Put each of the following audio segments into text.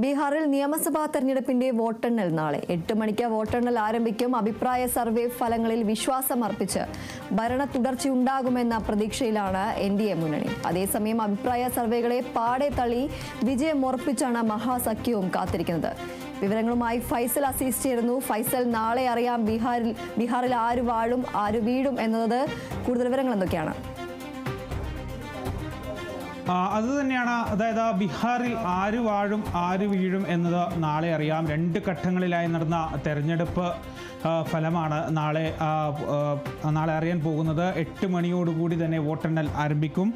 ബീഹാറിൽ നിയമസഭാ തെരഞ്ഞെടുപ്പിന്റെ വോട്ടെണ്ണൽ നാളെ 8 മണിക്ക് വോട്ടെണ്ണൽ ആരംഭിക്കും. അഭിപ്രായ സർവേ ഫലങ്ങളിൽ വിശ്വാസമർപ്പിച്ച് ഭരണ തുടർച്ചയുണ്ടാകുമെന്ന പ്രതീക്ഷയിലാണ് NDA മുന്നണി. അതേസമയം അഭിപ്രായ സർവേകളെ പാടെ തള്ളി വിജയമുറപ്പിച്ചാണ് മഹാസഖ്യവും കാത്തിരിക്കുന്നത്. വിവരങ്ങളുമായി ഫൈസൽ അസീസ് ചേരുന്നു. ഫൈസൽ, നാളെ അറിയാം ബീഹാറിൽ ആര് വാഴും ആര് വീഴും എന്നത്. കൂടുതൽ വിവരങ്ങൾ എന്തൊക്കെയാണ്? അതുതന്നെയാണ്, അതായത് ബീഹാറിൽ ആര് വാഴും ആര് വീഴും എന്നത് നാളെ അറിയാം. 2 ഘട്ടങ്ങളിലായി നടന്ന തെരഞ്ഞെടുപ്പ് ഫലമാണ് നാളെ അറിയാൻ പോകുന്നത്. 8 മണിയോടുകൂടി തന്നെ വോട്ടെണ്ണൽ ആരംഭിക്കും.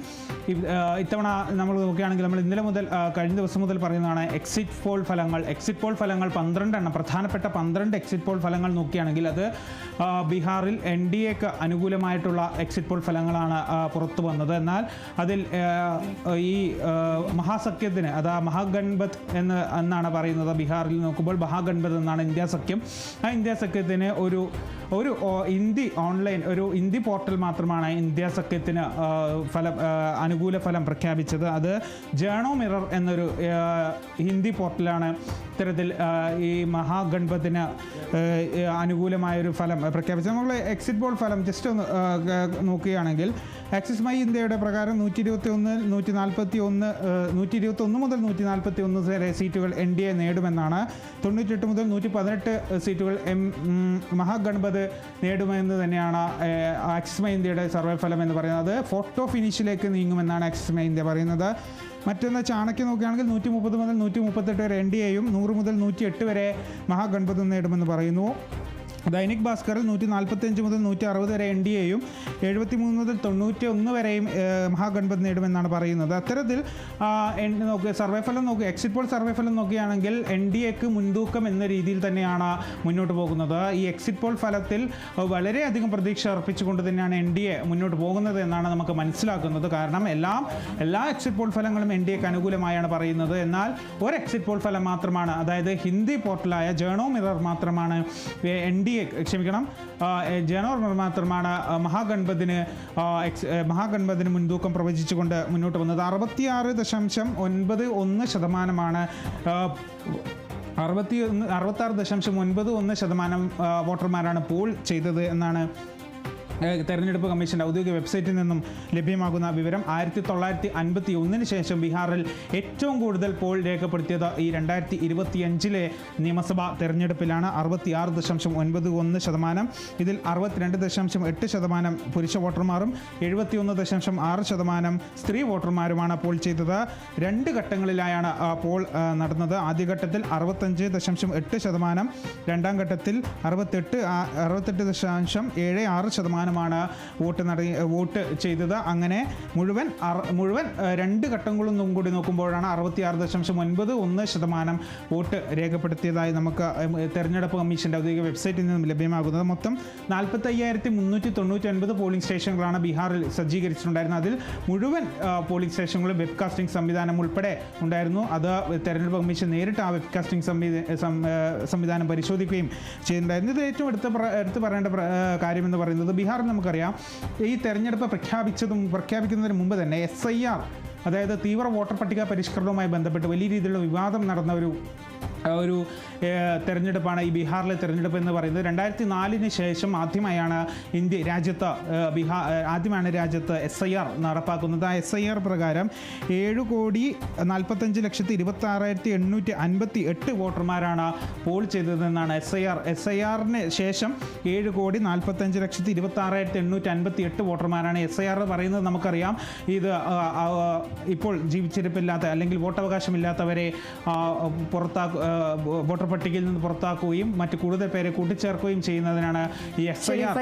ഇത്തവണ നമ്മൾ നോക്കുകയാണെങ്കിൽ നമ്മൾ ഇന്നലെ മുതൽ കഴിഞ്ഞ ദിവസം മുതൽ പറയുന്നതാണ് എക്സിറ്റ് പോൾ ഫലങ്ങൾ 12 എണ്ണം, പ്രധാനപ്പെട്ട 12 എക്സിറ്റ് പോൾ ഫലങ്ങൾ നോക്കുകയാണെങ്കിൽ അത് ബീഹാറിൽ NDAക്ക് അനുകൂലമായിട്ടുള്ള എക്സിറ്റ് പോൾ ഫലങ്ങളാണ് പുറത്തു വന്നത്. എന്നാൽ അതിൽ ഈ മഹാസഖ്യത്തിന്, മഹാഗൺബത്ത് എന്നാണ് പറയുന്നത്. ബീഹാറിൽ നോക്കുമ്പോൾ മഹാഗൺബത്ത് എന്നാണ് ഇന്ത്യ സഖ്യം. ആ ഇന്ത്യ സഖ്യത്തിന് ഒരു ഹിന്ദി പോർട്ടൽ മാത്രമാണ് ഇന്ത്യ സഖ്യത്തിന് അനുകൂല ഫലം പ്രഖ്യാപിച്ചത്. അത് ജേണോ മിറർ എന്നൊരു ഹിന്ദി പോർട്ടലാണ് ഇത്തരത്തിൽ ഈ മഹാഗൺബത്തിന് അനുകൂലമായൊരു ഫലം പ്രഖ്യാപിച്ചത്. നമ്മൾ എക്സിറ്റ് പോൾ ഫലം ജസ്റ്റ് ഒന്ന് നോക്കുകയാണെങ്കിൽ ആക്സിസ് മൈ ഇന്ത്യയുടെ പ്രകാരം 121 മുതൽ 141 വരെ സീറ്റുകൾ NDA നേടുമെന്നാണ്. 98 മുതൽ 118 സീറ്റുകൾ മഹാഗൺബത്ത് നേടുമെന്ന് തന്നെയാണ് ആക്സിസ് മൈ ഇന്ത്യയുടെ സർവേ ഫലം എന്ന് പറയുന്നത്. ഫോട്ടോ ഫിനിഷിലേക്ക് നീങ്ങുമെന്നാണ് ആക്സിസ് മൈ ഇന്ത്യ പറയുന്നത്. മറ്റൊന്ന് ചാണക്യ നോക്കുകയാണെങ്കിൽ 130 മുതൽ 138 വരെ NDAയും 100 മുതൽ 108 വരെ മഹാഗൺബത്തും നേടുമെന്ന് പറയുന്നു. ദൈനിക് ഭാസ്കറിൽ 145 മുതൽ 160 വരെ NDAയും 73 മുതൽ 91 വരെയും മഹാഗൺബത്ത് നേടുമെന്നാണ് പറയുന്നത്. അത്തരത്തിൽ സർവേ ഫലം നോക്കുക, എക്സിറ്റ് പോൾ സർവേ ഫലം നോക്കുകയാണെങ്കിൽ NDAക്ക് മുൻതൂക്കം എന്ന രീതിയിൽ തന്നെയാണ് മുന്നോട്ട് പോകുന്നത്. ഈ എക്സിറ്റ് പോൾ ഫലത്തിൽ വളരെയധികം പ്രതീക്ഷ അർപ്പിച്ചുകൊണ്ട് തന്നെയാണ് NDA മുന്നോട്ട് പോകുന്നത് എന്നാണ് നമുക്ക് മനസ്സിലാക്കുന്നത്. കാരണം എല്ലാ എക്സിറ്റ് പോൾ ഫലങ്ങളും NDAക്ക് അനുകൂലമായാണ് പറയുന്നത്. എന്നാൽ ഒരു എക്സിറ്റ് പോൾ ഫലം മാത്രമാണ്, അതായത് ഹിന്ദി പോർട്ടലായ ജേണോ മിറർ മാത്രമാണ് ജേണോ മിറർ മാത്രമാണ് മഹാഗൺബത്തിന് മുൻതൂക്കം പ്രവചിച്ചുകൊണ്ട് മുന്നോട്ട് വന്നത്. 66.91% 66.91% വോട്ടർമാരാണ് പോൾ ചെയ്തത് എന്നാണ് തെരഞ്ഞെടുപ്പ് കമ്മീഷൻ്റെ ഔദ്യോഗിക വെബ്സൈറ്റിൽ നിന്നും ലഭ്യമാകുന്ന വിവരം. 1951 ശേഷം ബീഹാറിൽ ഏറ്റവും കൂടുതൽ പോൾ രേഖപ്പെടുത്തിയത് ഈ 2025 നിയമസഭാ തെരഞ്ഞെടുപ്പിലാണ്. 66.91%. ഇതിൽ 62.8% പുരുഷ വോട്ടർമാരും 71.6% സ്ത്രീ വോട്ടർമാരുമാണ് പോൾ ചെയ്തത്. 2 ഘട്ടങ്ങളിലായാണ് പോൾ നടന്നത്. ആദ്യഘട്ടത്തിൽ 65.8%, രണ്ടാം ഘട്ടത്തിൽ 68.76% വോട്ട് ചെയ്തത്. അങ്ങനെ മുഴുവൻ 2 ഘട്ടങ്ങളൊന്നും കൂടി നോക്കുമ്പോഴാണ് 66.91% വോട്ട് രേഖപ്പെടുത്തിയതായി നമുക്ക് തെരഞ്ഞെടുപ്പ് കമ്മീഷൻ്റെ ഔദ്യോഗിക വെബ്സൈറ്റിൽ നിന്നും ലഭ്യമാകുന്നത്. മൊത്തം 45,399 പോളിംഗ് സ്റ്റേഷനുകളാണ് ബീഹാറിൽ സജ്ജീകരിച്ചിട്ടുണ്ടായിരുന്നത്. അതിൽ മുഴുവൻ പോളിംഗ് സ്റ്റേഷനുകളും വെബ്കാസ്റ്റിംഗ് സംവിധാനം ഉൾപ്പെടെ ഉണ്ടായിരുന്നു. അത് തെരഞ്ഞെടുപ്പ് കമ്മീഷൻ നേരിട്ട് ആ വെബ്കാസ്റ്റിംഗ് സംവിധാനം പരിശോധിക്കുകയും ചെയ്യുന്നുണ്ടായിരുന്നു. ഇത് ഏറ്റവും എടുത്ത് പറയേണ്ട കാര്യമെന്ന് പറയുന്നത്, ബീഹാറിൽ നമുക്കറിയാം ഈ തെരഞ്ഞെടുപ്പ് പ്രഖ്യാപിക്കുന്നതിന് മുമ്പ് തന്നെ SIR, അതായത് തീവ്ര വോട്ടർ പട്ടിക പരിഷ്കരണവുമായി ബന്ധപ്പെട്ട് വലിയ രീതിയിലുള്ള വിവാദം നടന്ന ഒരു തെരഞ്ഞെടുപ്പാണ് ഈ ബീഹാറിലെ തെരഞ്ഞെടുപ്പ് എന്ന് പറയുന്നത്. 2004 ശേഷം ആദ്യമായാണ് രാജ്യത്ത് SIR നടപ്പാക്കുന്നത്. ആ SIR പ്രകാരം 7,45,26,858 വോട്ടർമാരാണ് പോൾ ചെയ്തതെന്നാണ് SIR-ന് ശേഷം 7,45,26,858 വോട്ടർമാരാണ്. SIR പറയുന്നത് നമുക്കറിയാം, ഇത് ഇപ്പോൾ ജീവിച്ചിരിപ്പില്ലാത്ത അല്ലെങ്കിൽ വോട്ടവകാശമില്ലാത്തവരെ വോട്ടർ പട്ടികയിൽ നിന്ന് പുറത്താക്കുകയും മറ്റു കൂടുതൽ പേരെ കൂട്ടിച്ചേർക്കുകയും ചെയ്യുന്നതിനാണ് ഈ SIR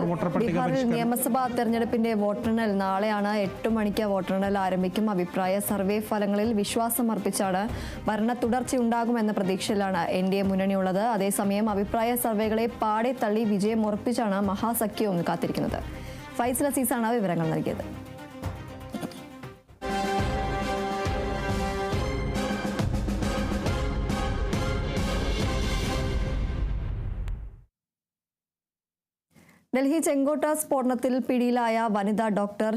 വോട്ടർ പട്ടിക. നിയമസഭാ തെരഞ്ഞെടുപ്പിന്റെ വോട്ടെണ്ണൽ നാളെയാണ്. 8 മണിക്ക് വോട്ടെണ്ണൽ ആരംഭിക്കും. അഭിപ്രായ സർവേ ഫലങ്ങളിൽ വിശ്വാസമർപ്പിച്ചാണ് ഭരണ തുടർച്ചയുണ്ടാകുമെന്ന പ്രതീക്ഷയിലാണ് NDA മുന്നണിയുള്ളത്. അതേസമയം അഭിപ്രായ സർവേകളെ പാടെ തള്ളി വിജയം ഉറപ്പിച്ചാണ് മഹാസഖ്യവും കാത്തിരിക്കുന്നത്. ഫൈസൽ അസീസാണ് വിവരങ്ങൾ നൽകിയത്. ഡൽഹി ചെങ്കോട്ട സ്ഫോടനത്തിൽ പിടിയിലായ വനിതാ ഡോക്ടർ